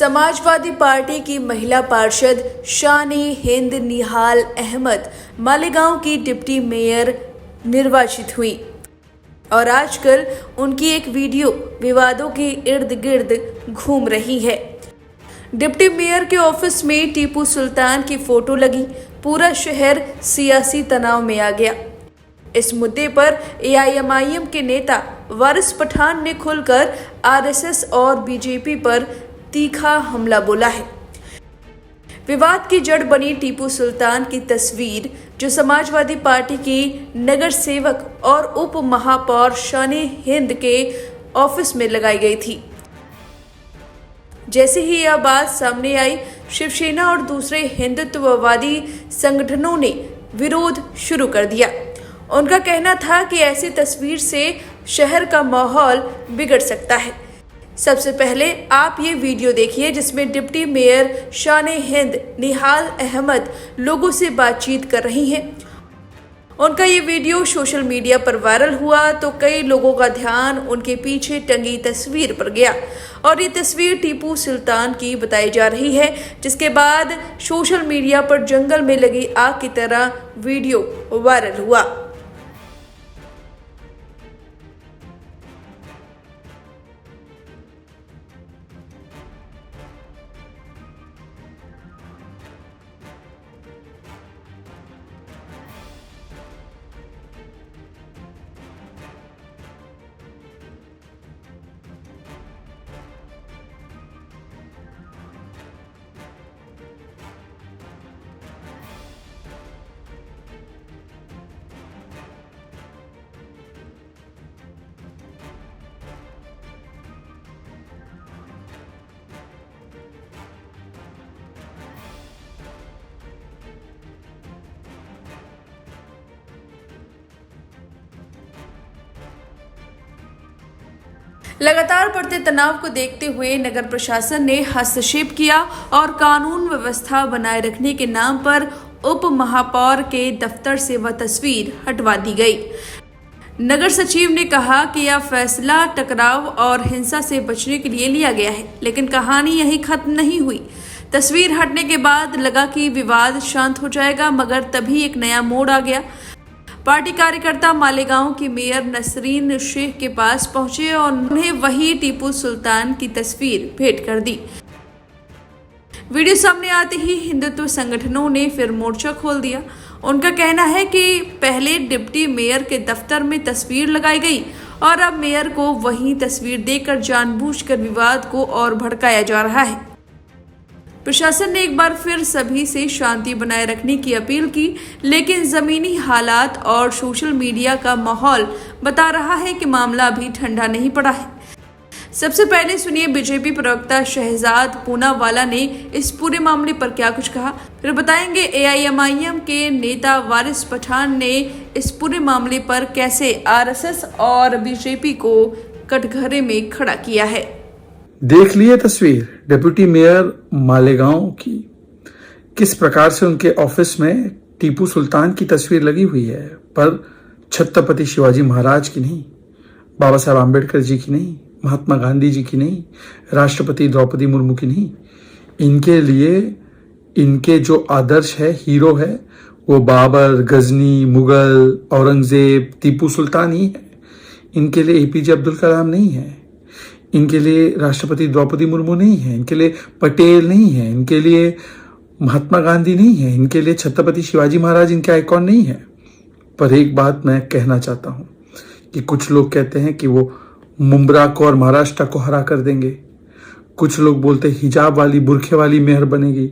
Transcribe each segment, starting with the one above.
Samajwadi party की महिला पार्षद शान-ए-हिंद निहाल अहमद मालेगांव की डिप्टी मेयर निर्वाचित हुई और आजकल उनकी एक वीडियो विवादों के इर्द गिर्द घूम रही है। डिप्टी मेयर के ऑफिस में टीपू सुल्तान की फोटो लगी, पूरा शहर सियासी तनाव में आ गया। इस मुद्दे पर एआईएमआईएम के नेता वारिस पठान ने खुलकर आरएसएस और बीजेपी पर तीखा हमला बोला है। विवाद की जड़ बनी टीपू सुल्तान की तस्वीर, जो समाजवादी पार्टी की नगर सेवक और उप महापौर शान-ए-हिंद के ऑफिस में लगाई गई थी। जैसे ही यह बात सामने आई, शिवसेना और दूसरे हिंदुत्ववादी संगठनों ने विरोध शुरू कर दिया। उनका कहना था कि ऐसी तस्वीर से शहर का माहौल बिगड़ सकता है। सबसे पहले आप ये वीडियो देखिए जिसमें डिप्टी मेयर शान-ए-हिंद निहाल अहमद लोगों से बातचीत कर रही हैं। उनका ये वीडियो सोशल मीडिया पर वायरल हुआ तो कई लोगों का ध्यान उनके पीछे टंगी तस्वीर पर गया और ये तस्वीर टीपू सुल्तान की बताई जा रही है, जिसके बाद सोशल मीडिया पर जंगल में लगी आग की तरह वीडियो वायरल हुआ। लगातार बढ़ते तनाव को देखते हुए नगर प्रशासन ने हस्तक्षेप किया और कानून व्यवस्था बनाए रखने के नाम पर उप महापौर के दफ्तर से वह तस्वीर हटवा दी गई। नगर सचिव ने कहा कि यह फैसला टकराव और हिंसा से बचने के लिए लिया गया है, लेकिन कहानी यहीं खत्म नहीं हुई। तस्वीर हटने के बाद लगा कि विवाद शांत हो जाएगा, मगर तभी एक नया मोड़ आ गया। पार्टी कार्यकर्ता मालेगांव की मेयर नसरीन शेख के पास पहुंचे और उन्हें वही टिपू सुल्तान की तस्वीर भेंट कर दी। वीडियो सामने आते ही हिंदुत्व संगठनों ने फिर मोर्चा खोल दिया। उनका कहना है कि पहले डिप्टी मेयर के दफ्तर में तस्वीर लगाई गई और अब मेयर को वही तस्वीर देकर जानबूझकर विवाद को और भड़काया जा रहा है। प्रशासन ने एक बार फिर सभी से शांति बनाए रखने की अपील की, लेकिन जमीनी हालात और सोशल मीडिया का माहौल बता रहा है कि मामला अभी ठंडा नहीं पड़ा है। सबसे पहले सुनिए बीजेपी प्रवक्ता शहजाद पूनावाला ने इस पूरे मामले पर क्या कुछ कहा, फिर बताएंगे एआईएमआईएम के नेता वारिस पठान ने इस पूरे मामले पर कैसे आरएसएस और बीजेपी को कटघरे में खड़ा किया है। देख लिए तस्वीर डिप्टी मेयर मालेगांव की, किस प्रकार से उनके ऑफिस में टीपू सुल्तान की तस्वीर लगी हुई है, पर छत्रपति शिवाजी महाराज की नहीं, बाबा साहब आम्बेडकर जी की नहीं, महात्मा गांधी जी की नहीं, राष्ट्रपति द्रौपदी मुर्मू की नहीं। इनके लिए इनके जो आदर्श है, हीरो है, वो बाबर, गजनी, मुगल, औरंगजेब, टीपू सुल्तान ही है। इनके लिए एपीजे अब्दुल कलाम नहीं है, इनके लिए राष्ट्रपति द्रौपदी मुर्मू नहीं है, इनके लिए पटेल नहीं है, इनके लिए महात्मा गांधी नहीं है, इनके लिए छत्रपति शिवाजी महाराज इनके आइकॉन नहीं है। पर एक बात मैं कहना चाहता हूं कि कुछ लोग कहते हैं कि वो मुंब्रा को और महाराष्ट्र को हरा कर देंगे, कुछ लोग बोलते हिजाब वाली, बुरखे वाली मेयर बनेगी।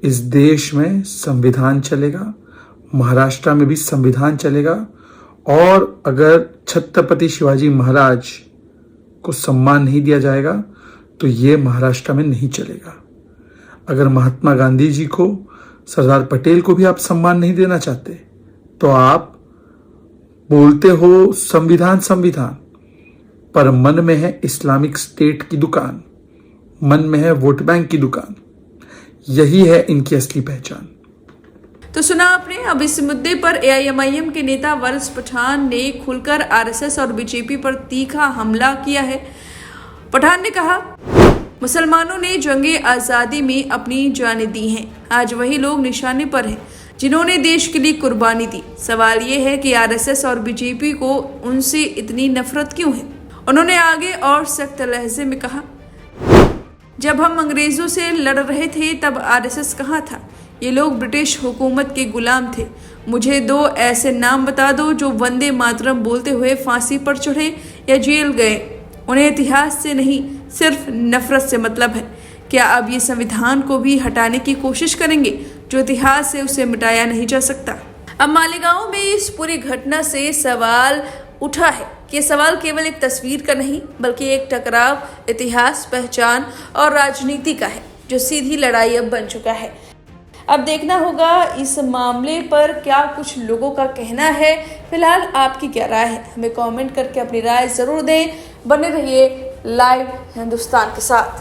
इस देश में संविधान चलेगा, महाराष्ट्र में भी संविधान चलेगा, और अगर छत्रपति शिवाजी महाराज को सम्मान नहीं दिया जाएगा तो ये महाराष्ट्र में नहीं चलेगा। अगर महात्मा गांधी जी को, सरदार पटेल को भी आप सम्मान नहीं देना चाहते तो आप बोलते हो संविधान संविधान, पर मन में है इस्लामिक स्टेट की दुकान, मन में है वोट बैंक की दुकान। यही है इनकी असली पहचान। तो सुना आपने। अब इस मुद्दे पर एआईएमआईएम के नेता वारिस पठान ने खुलकर आरएसएस और बीजेपी पर तीखा हमला किया है। पठान ने कहा मुसलमानों ने जंगे आज़ादी में अपनी जानें दी हैं। आज वही लोग निशाने पर हैं जिन्होंने देश के लिए कुर्बानी दी। सवाल ये है कि आरएसएस और बीजेपी को उनसे इतनी नफरत क्यों है। उन्होंने आगे और सख्त लहजे में कहा, जब हम अंग्रेजों से लड़ रहे थे तब आरएसएस कहाँ था। ये लोग ब्रिटिश हुकूमत के गुलाम थे। मुझे 2 ऐसे नाम बता दो जो वंदे मातरम बोलते हुए फांसी पर चढ़े या जेल गए। उन्हें इतिहास से नहीं, सिर्फ नफरत से मतलब है। क्या अब ये संविधान को भी हटाने की कोशिश करेंगे जो इतिहास से उसे मिटाया नहीं जा सकता। अब मालेगांव में इस पूरी घटना से सवाल उठा है कि ये सवाल केवल एक तस्वीर का नहीं बल्कि एक टकराव इतिहास, पहचान और राजनीति का है जो सीधी लड़ाई अब बन चुका है। अब देखना होगा इस मामले पर क्या कुछ लोगों का कहना है। फिलहाल आपकी क्या राय है, हमें कमेंट करके अपनी राय जरूर दें। बने रहिए लाइव हिंदुस्तान के साथ।